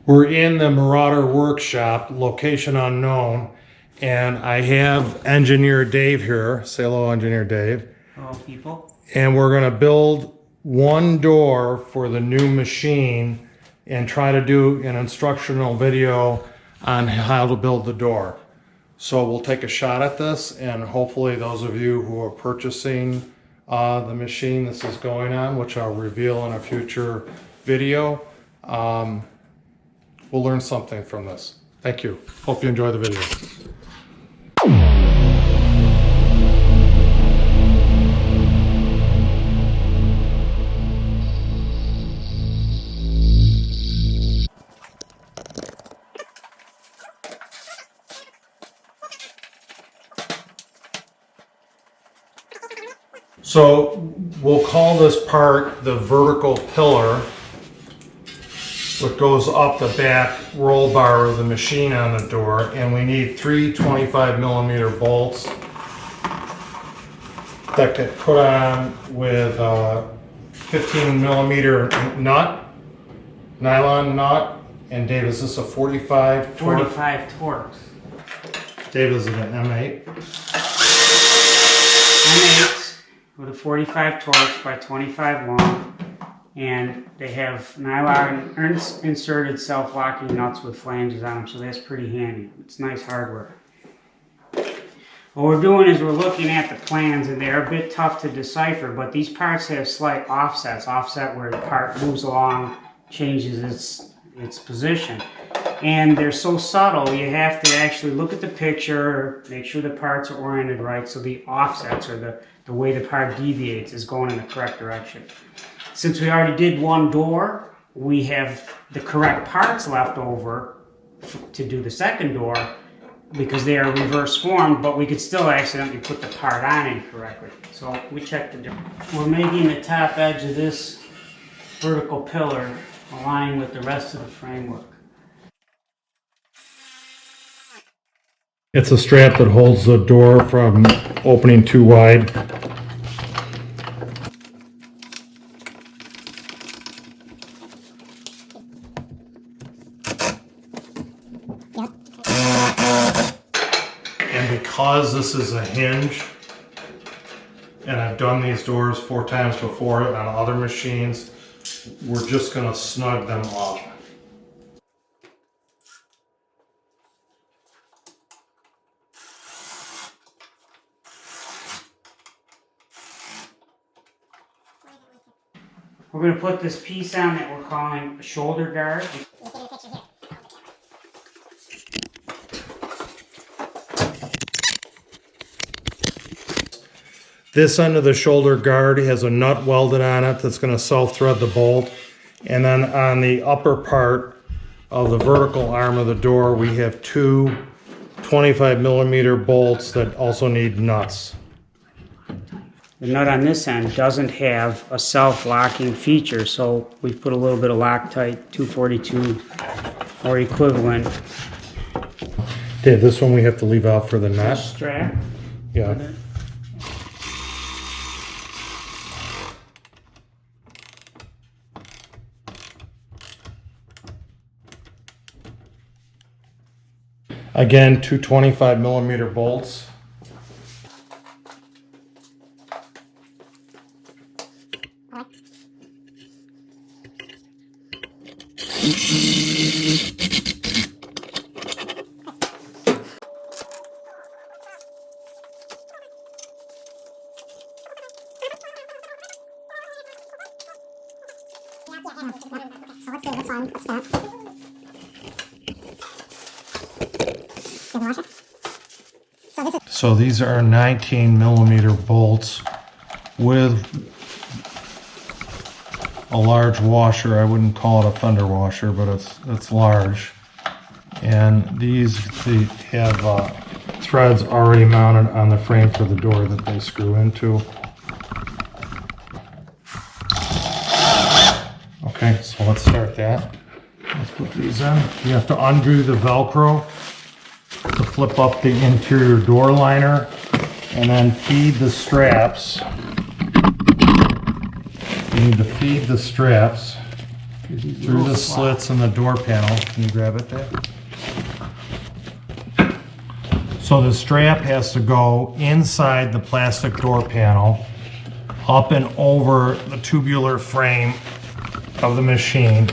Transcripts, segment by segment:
We're in the Marauder workshop, location unknown, and I have engineer Dave here. Say hello, engineer Dave. Hello, people. And we're gonna build one door for the new machine and try to do an instructional video on how to build the door. So we'll take a shot at this, and hopefully those of you who are purchasing the machine this is going on, which I'll reveal in a future video, we'll learn something from this. Thank you. Hope you enjoy the video. So we'll call this part the vertical pillar, which goes up the back roll bar of the machine on the door, and we need three 25mm bolts that get put on with a 15mm nut, nylon nut. And Dave, is this a 45? 45 TORX. Dave, is it an M8? M8 with a 45 TORX by 25 long. And they have nylon inserted self-locking nuts with flanges on them, so that's pretty handy. It's nice hardware. What we're doing is we're looking at the plans, and they're a bit tough to decipher, but these parts have slight offsets. Offset where the part moves along, changes its position. And they're so subtle, you have to actually look at the picture, make sure the parts are oriented right, so the offsets, or the way the part deviates, is going in the correct direction. Since we already did one door, we have the correct parts left over to do the second door because they are reverse formed, but we could still accidentally put the part on incorrectly. So we checked the difference. We're making the top edge of this vertical pillar align with the rest of the framework. It's a strap that holds the door from opening too wide. And because this is a hinge, and I've done these doors 4 times before on other machines, we're just going to snug them up. We're going to put this piece on that we're calling a shoulder guard. This end of the shoulder guard has a nut welded on it that's going to self-thread the bolt. And then on the upper part of the vertical arm of the door, we have 2 25mm bolts that also need nuts. The nut on this end doesn't have a self-locking feature, so we've put a little bit of LOCKTITE 242 or equivalent. Dave, this one we have to leave out for the nut. Strap. Yeah. Again, 2 25mm bolts. So these are 19mm bolts with a large washer. I wouldn't call it a fender washer, but it's large. And these they have threads already mounted on the frame for the door that they screw into. Okay, so let's start that. Let's put these in. You have to undo the Velcro to flip up the interior door liner and then feed the straps. You need to feed the straps through the slits in the door panel. Can you grab it there? So the strap has to go inside the plastic door panel, up and over the tubular frame of the machine,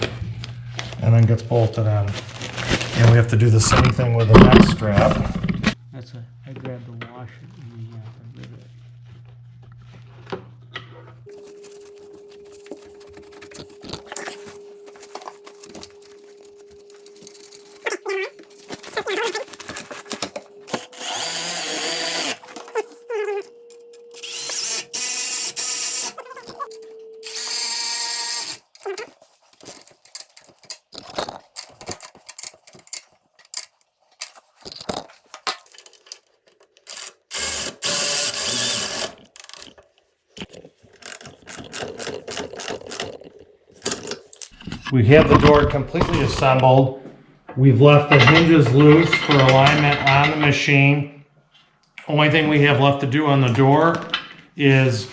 and then gets bolted on. And we have to do the same thing with the next strap. I grabbed the washer and we have to rivet it. We have the door completely assembled. We've left the hinges loose for alignment on the machine. Only thing we have left to do on the door is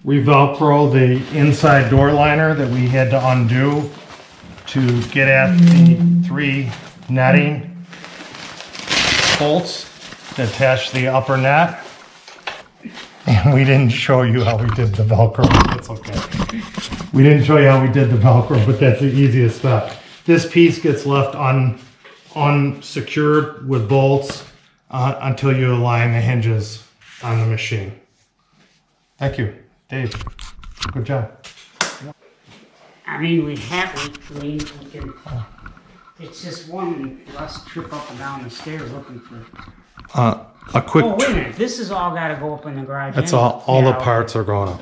re-Velcro the inside door liner that we had to undo to get at the 3 netting bolts that attach the upper net. And we didn't show you how we did the Velcro. It's okay. We didn't show you how we did the Velcro, but that's the easiest step. This piece gets left unsecured with bolts until you align the hinges on the machine. Thank you, Dave. Good job. I mean, we can, it's just one less trip up and down the stairs looking for. A quick. Oh, wait a minute. This is all got to go up in the garage. That's anyway. all the parts are going up.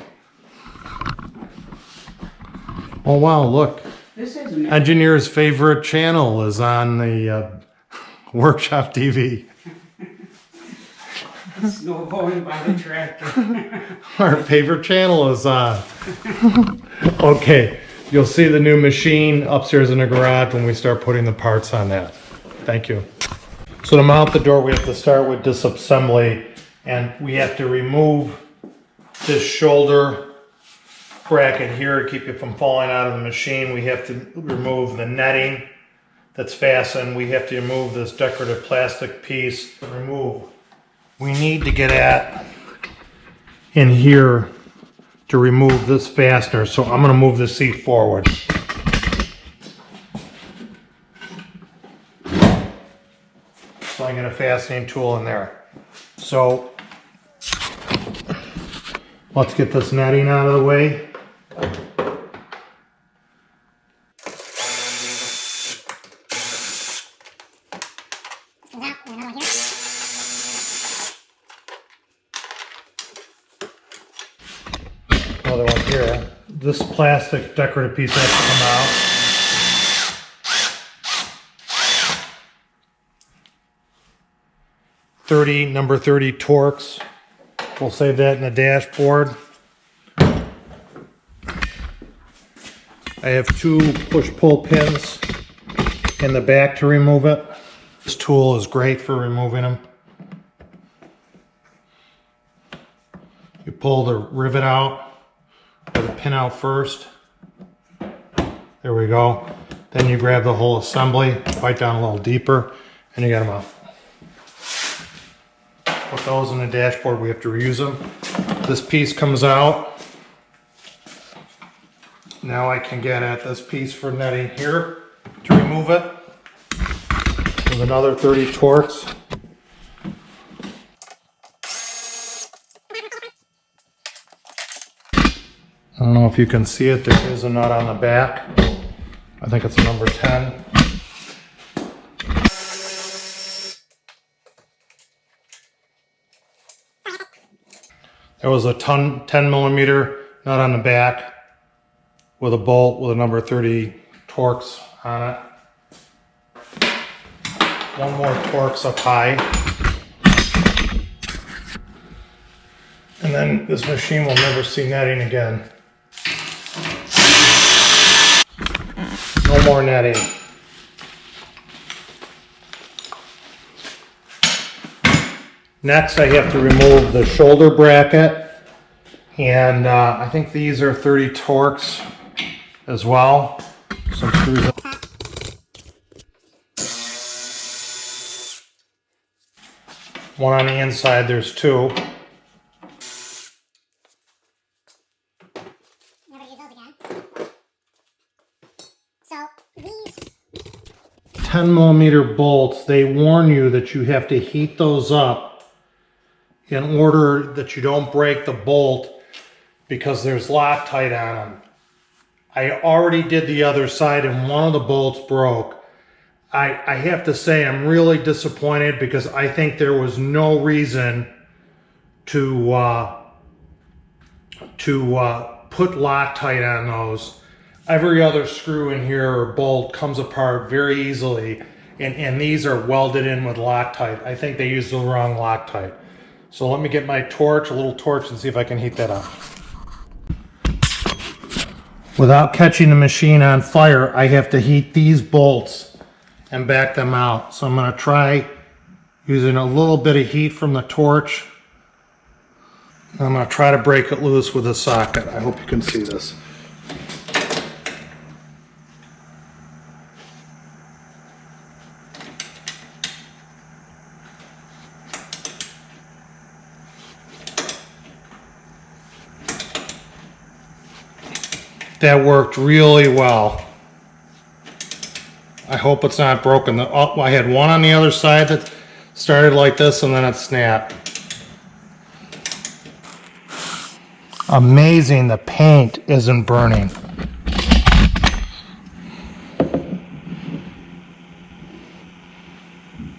Oh wow, look. This isn't it. Engineer's favorite channel is on the workshop TV. Snow going by the tractor. Our favorite channel is on. Okay, you'll see the new machine upstairs in the garage when we start putting the parts on that. Thank you. So to mount the door, we have to start with disassembly, and we have to remove this shoulder bracket here to keep it from falling out of the machine. We have to remove the netting that's fastened. We have to remove this decorative plastic piece. We need to get at in here to remove this fastener. So I'm going to move the seat forward. So I get a fastening tool in there. So let's get this netting out of the way. Another one here. This plastic decorative piece has to come out. Number 30 TORX. We'll save that in the dashboard. I have 2 push-pull pins in the back to remove it. This tool is great for removing them. You pull the rivet out, or the pin out first. There we go. Then you grab the whole assembly, bite down a little deeper, and you get them out. Put those in the dashboard, we have to reuse them. This piece comes out. Now I can get at this piece for netting here to remove it with another 30 TORX. I don't know if you can see it, there is a nut on the back. I think it's number 10. There was a 10 millimeter nut on the back with a bolt with a number 30 TORX on it. One more TORX up high. And then this machine will never see netting again. No more netting. Next, I have to remove the shoulder bracket, and I think these are 30 TORX as well. Some screws up. One on the inside, there's two. Never use those again. So these 10mm bolts, they warn you that you have to heat those up in order that you don't break the bolt because there's Loctite on them. I already did the other side and one of the bolts broke. I have to say I'm really disappointed because I think there was no reason to put Loctite on those. Every other screw in here or bolt comes apart very easily, and these are welded in with Loctite. I think they used the wrong Loctite. So let me get my torch, a little torch, and see if I can heat that up. Without catching the machine on fire, I have to heat these bolts and back them out. So I'm going to try using a little bit of heat from the torch. I'm going to try to break it loose with a socket. I hope you can see this. That worked really well. I hope it's not broken. I had one on the other side that started like this and then it snapped. Amazing, the paint isn't burning.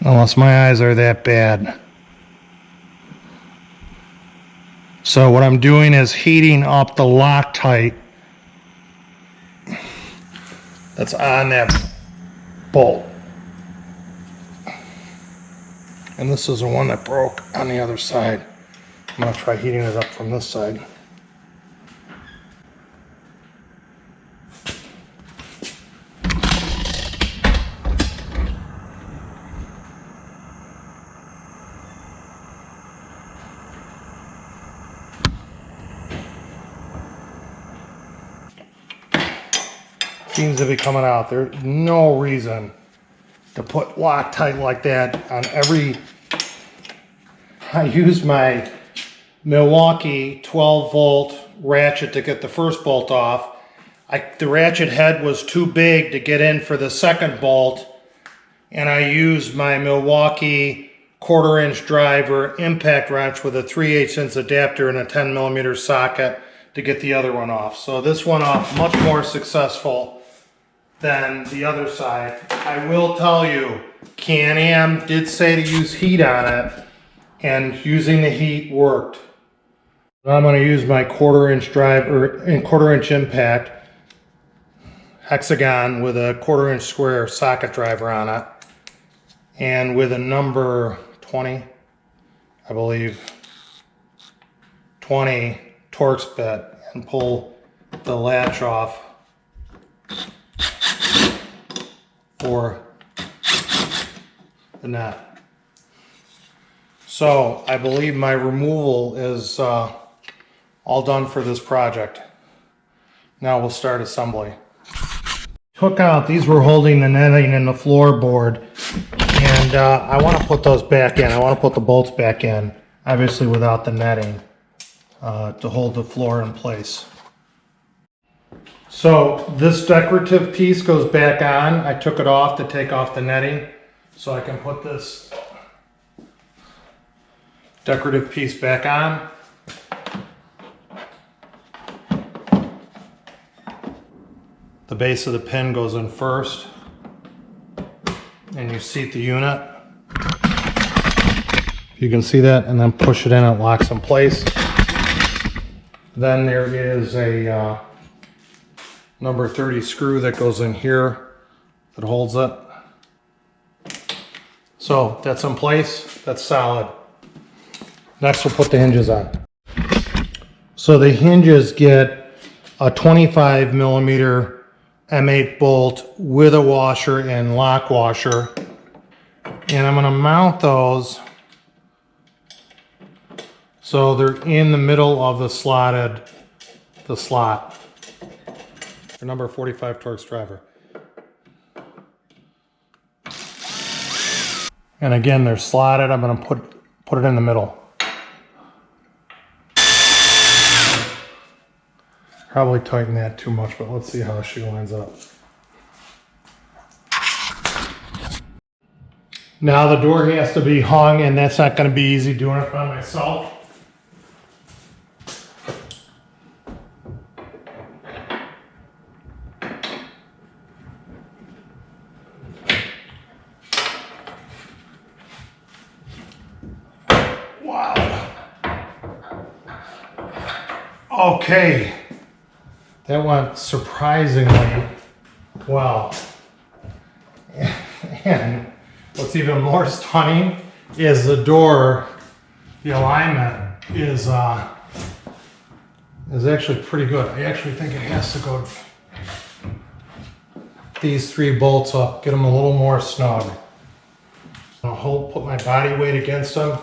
Unless my eyes are that bad. So what I'm doing is heating up the Loctite that's on that bolt. And this is the one that broke on the other side. I'm going to try heating it up from this side. Seems to be coming out. There's no reason to put Loctite like that on every... I used my Milwaukee 12-volt ratchet to get the first bolt off. The ratchet head was too big to get in for the second bolt, and I used my Milwaukee 1/4-inch driver impact wrench with a 3/8" adapter and a 10mm socket to get the other one off. So this went off much more successful than the other side. I will tell you, Can Am did say to use heat on it, and using the heat worked. I'm going to use my 1/4-inch driver and 1/4-inch impact hexagon with a 1/4-inch square socket driver on it, and with a number 20, I believe, 20 TORX bit, and pull the latch off for the nut. So I believe my removal is all done for this project. Now we'll start assembly. Took out, these were holding the netting and the floorboard, and I want to put those back in. I want to put the bolts back in, obviously without the netting, to hold the floor in place. So this decorative piece goes back on. I took it off to take off the netting so I can put this decorative piece back on. The base of the pin goes in first, and you seat the unit. You can see that, and then push it in, it locks in place. Then there is a number 30 screw that goes in here that holds it. So that's in place, that's solid. Next we'll put the hinges on. So the hinges get a 25mm M8 bolt with a washer and lock washer. And I'm going to mount those so they're in the middle of the slot. Your number 45 Torx driver. And again, they're slotted. I'm going to put it in the middle. Probably tighten that too much, but let's see how she lines up. Now the door has to be hung, and that's not going to be easy doing it by myself. Wow. Okay. That went surprisingly well. And what's even more stunning is the door, the alignment is actually pretty good. I actually think it has to go these 3 bolts up, get them a little more snug. I'll put my body weight against them.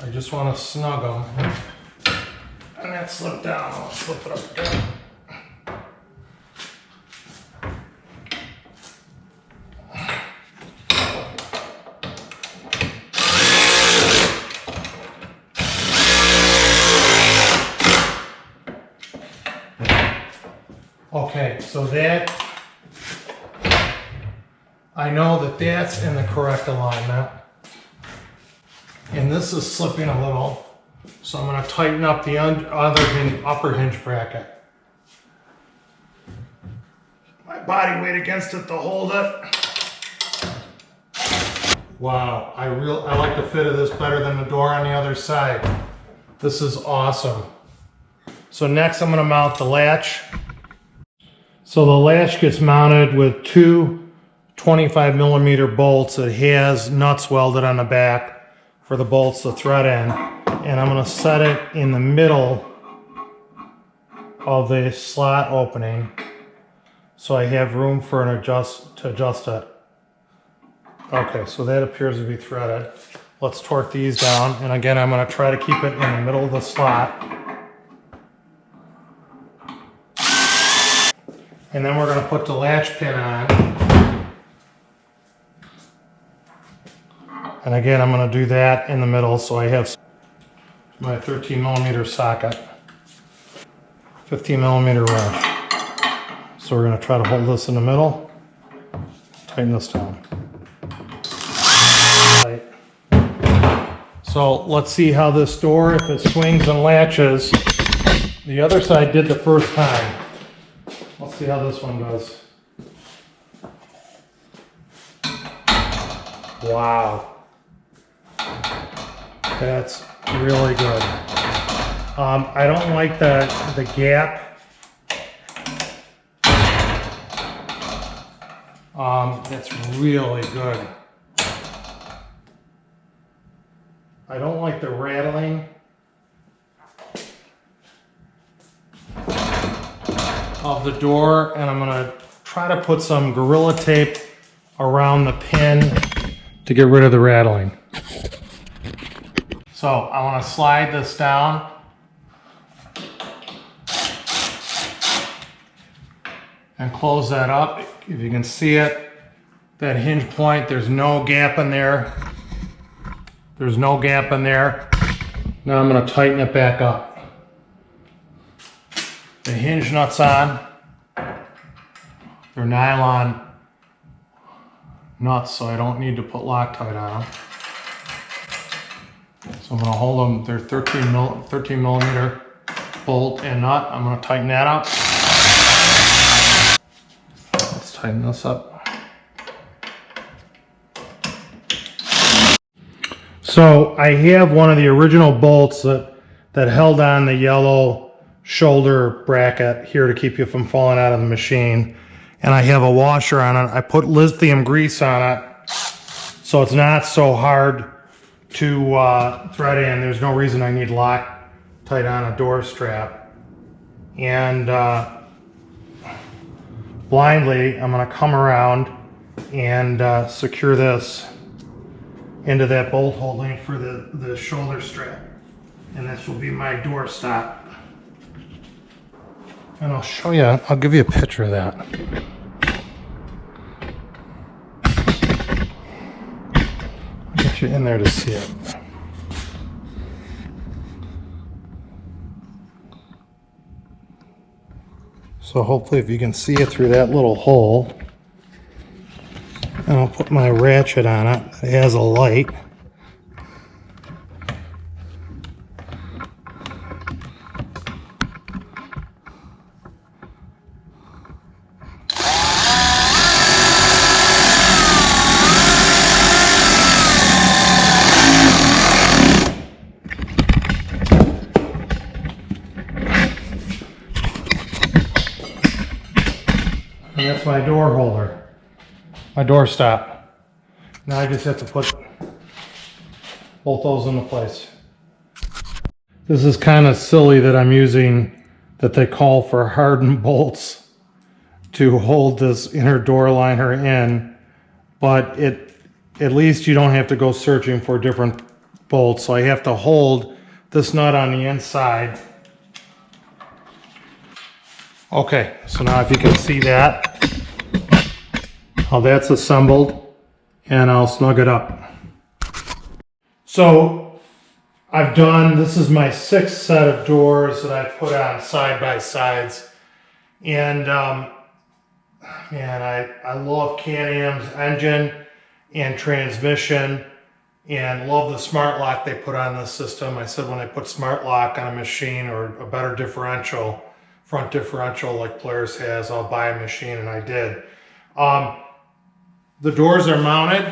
I just want to snug them. And that slipped down. I'll slip it up again. Okay, so that, I know that that's in the correct alignment. And this is slipping a little, so I'm going to tighten up the upper hinge bracket. My body weight against it to hold it. Wow, I like the fit of this better than the door on the other side. This is awesome. So next I'm going to mount the latch. So the latch gets mounted with 2 25mm bolts. It has nuts welded on the back for the bolts to thread in, and I'm going to set it in the middle of the slot opening so I have room for to adjust it. Okay, so that appears to be threaded. Let's torque these down, and again I'm going to try to keep it in the middle of the slot. And then we're going to put the latch pin on. And again, I'm going to do that in the middle, so I have my 13mm socket, 15mm wrench. So we're going to try to hold this in the middle, tighten this down. Right. So let's see how this door, if it swings and latches. The other side did the first time. Let's see how this one does. Wow. That's really good. I don't like the gap. That's really good. I don't like the rattling of the door, and I'm going to try to put some Gorilla Tape around the pin to get rid of the rattling. So I want to slide this down. And close that up. If you can see it, that hinge point, there's no gap in there. There's no gap in there. Now I'm going to tighten it back up. The hinge nuts on. They're nylon nuts, so I don't need to put Loctite on them. So I'm going to hold them. They're 13mm bolt and nut. I'm going to tighten that up. Let's tighten this up. So I have one of the original bolts that held on the yellow shoulder bracket here to keep you from falling out of the machine. And I have a washer on it. I put lithium grease on it so it's not so hard to thread in. There's no reason I need Loctite on a door strap. And blindly, I'm going to come around and secure this into that bolt holding for the shoulder strap. And this will be my door stop. And I'll show you, I'll give you a picture of that. I'll get you in there to see it. So hopefully if you can see it through that little hole. And I'll put my ratchet on it. It has a light. And that's my door holder, my door stop. Now I just have to put both those into place. This is kind of silly that I'm using, that they call for hardened bolts to hold this inner door liner in, but at least you don't have to go searching for different bolts. So I have to hold this nut on the inside. Okay, so now if you can see that, how that's assembled, and I'll snug it up. So I've done, this is my 6th set of doors that I've put on side by sides. And man, I love Can Am's engine and transmission, and love the smart lock they put on this system. I said when I put smart lock on a machine, or a better differential, front differential like Polaris has, I'll buy a machine, and I did. The doors are mounted.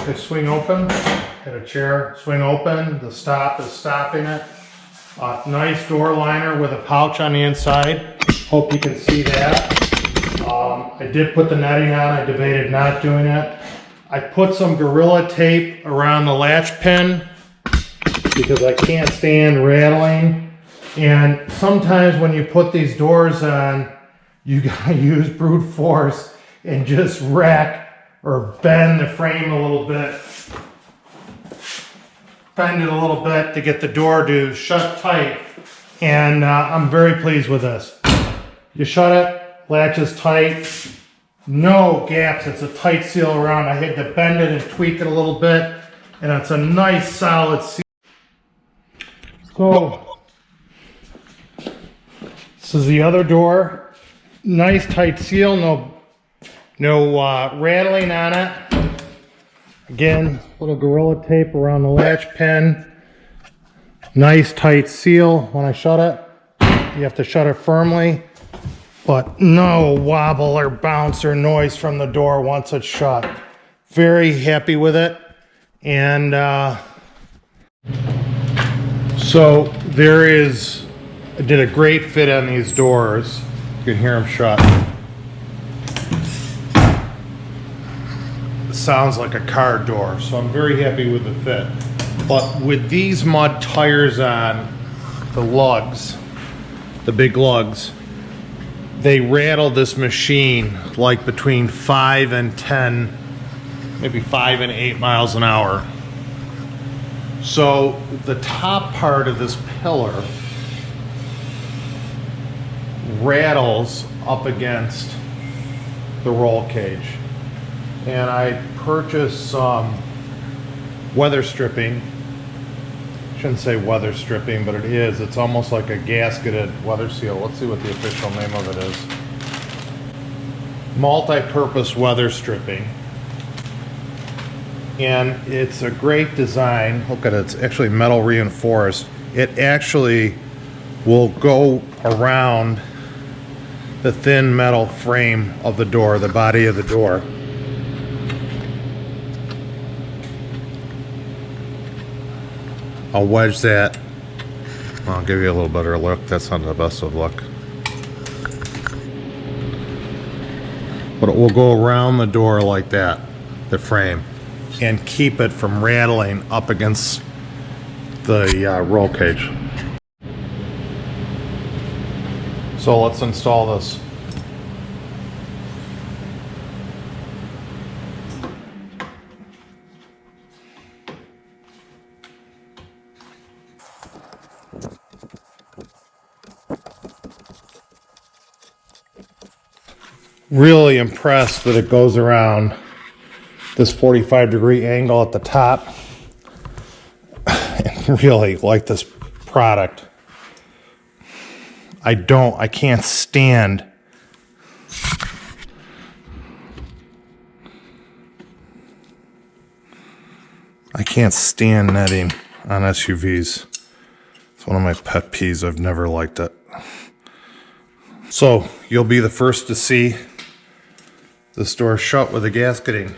They swing open. Got a chair, swing open. The stop is stopping it. Nice door liner with a pouch on the inside. Hope you can see that. I did put the netting on. I debated not doing it. I put some Gorilla Tape around the latch pin because I can't stand rattling. And sometimes when you put these doors on, you gotta use brute force and just rack or bend the frame a little bit. Bend it a little bit to get the door to shut tight. And I'm very pleased with this. You shut it, latches tight, no gaps. It's a tight seal around. I had to bend it and tweak it a little bit, and it's a nice solid seal. So this is the other door. Nice tight seal, no rattling on it. Again, little Gorilla Tape around the latch pin. Nice tight seal. When I shut it, you have to shut it firmly, but no wobble or bounce or noise from the door once it's shut. Very happy with it. And so there is, I did a great fit on these doors. You can hear them shut. It sounds like a car door, so I'm very happy with the fit. But with these mud tires on, the lugs, the big lugs, they rattle this machine like between 5 and 10, maybe 5 and 8 miles an hour. So the top part of this pillar rattles up against the roll cage. And I purchased some weather stripping. Shouldn't say weather stripping, but it is. It's almost like a gasketed weather seal. Let's see what the official name of it is. Multi-purpose weather stripping. And it's a great design. Look at it, it's actually metal reinforced. It actually will go around the thin metal frame of the door, the body of the door. I'll wedge that. I'll give you a little better look. That's not the best of luck. But it will go around the door like that, the frame, and keep it from rattling up against the roll cage. So let's install this. really impressed that it goes around this 45-degree angle at the top. And really like this product. I can't stand netting on SUVs. It's one of my pet peeves. I've never liked it. So you'll be the first to see this door shut with a gasketing. You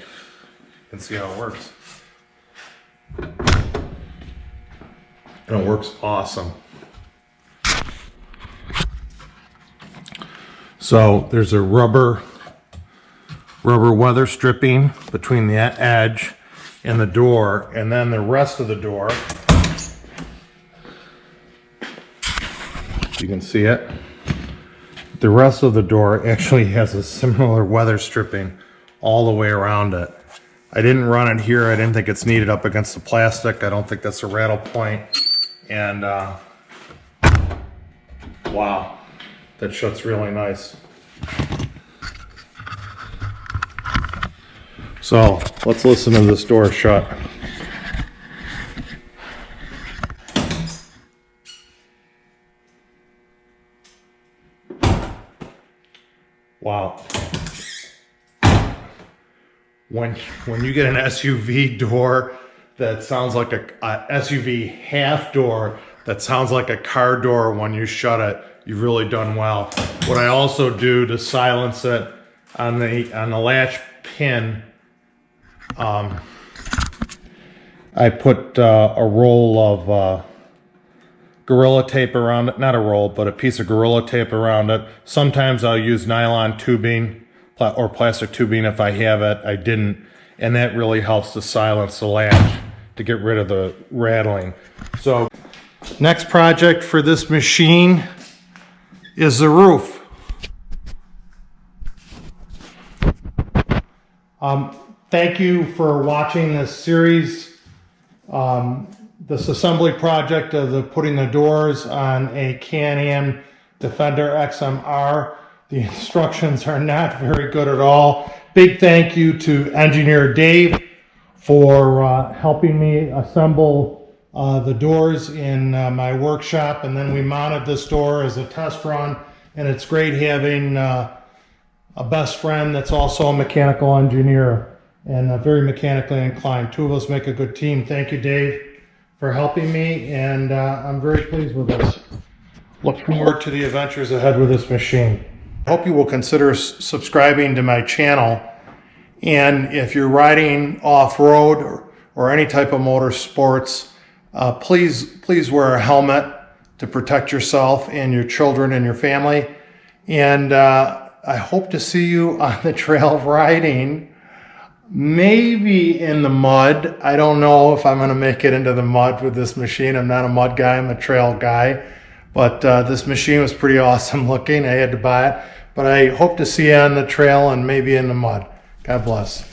can see how it works. And it works awesome. So there's a rubber weather stripping between the edge and the door, and then the rest of the door, you can see it. The rest of the door actually has a similar weather stripping all the way around it. I didn't run it here. I didn't think it's needed up against the plastic. I don't think that's a rattle point. And wow, that shuts really nice. So let's listen to this door shut. Wow. When you get an SUV door that sounds like a SUV half door that sounds like a car door when you shut it, you've really done well. What I also do to silence it on the latch pin, I put a roll of Gorilla Tape around it. Not a roll, but a piece of Gorilla Tape around it. Sometimes I'll use nylon tubing or plastic tubing if I have it. I didn't. And that really helps to silence the latch to get rid of the rattling. So next project for this machine is the roof. Thank you for watching this series. This assembly project of putting the doors on a Can Am Defender XMR. The instructions are not very good at all. Big thank you to engineer Dave for helping me assemble the doors in my workshop, and then we mounted this door as a test run, and it's great having a best friend that's also a mechanical engineer and very mechanically inclined. Two of us make a good team. Thank you, Dave, for helping me, and I'm very pleased with this. Look forward to the adventures ahead with this machine. I hope you will consider subscribing to my channel, and if you're riding off-road or any type of motorsports, please wear a helmet to protect yourself and your children and your family. And I hope to see you on the trail riding, maybe in the mud. I don't know if I'm going to make it into the mud with this machine. I'm not a mud guy, I'm a trail guy. But this machine was pretty awesome looking. I had to buy it. But I hope to see you on the trail and maybe in the mud. God bless.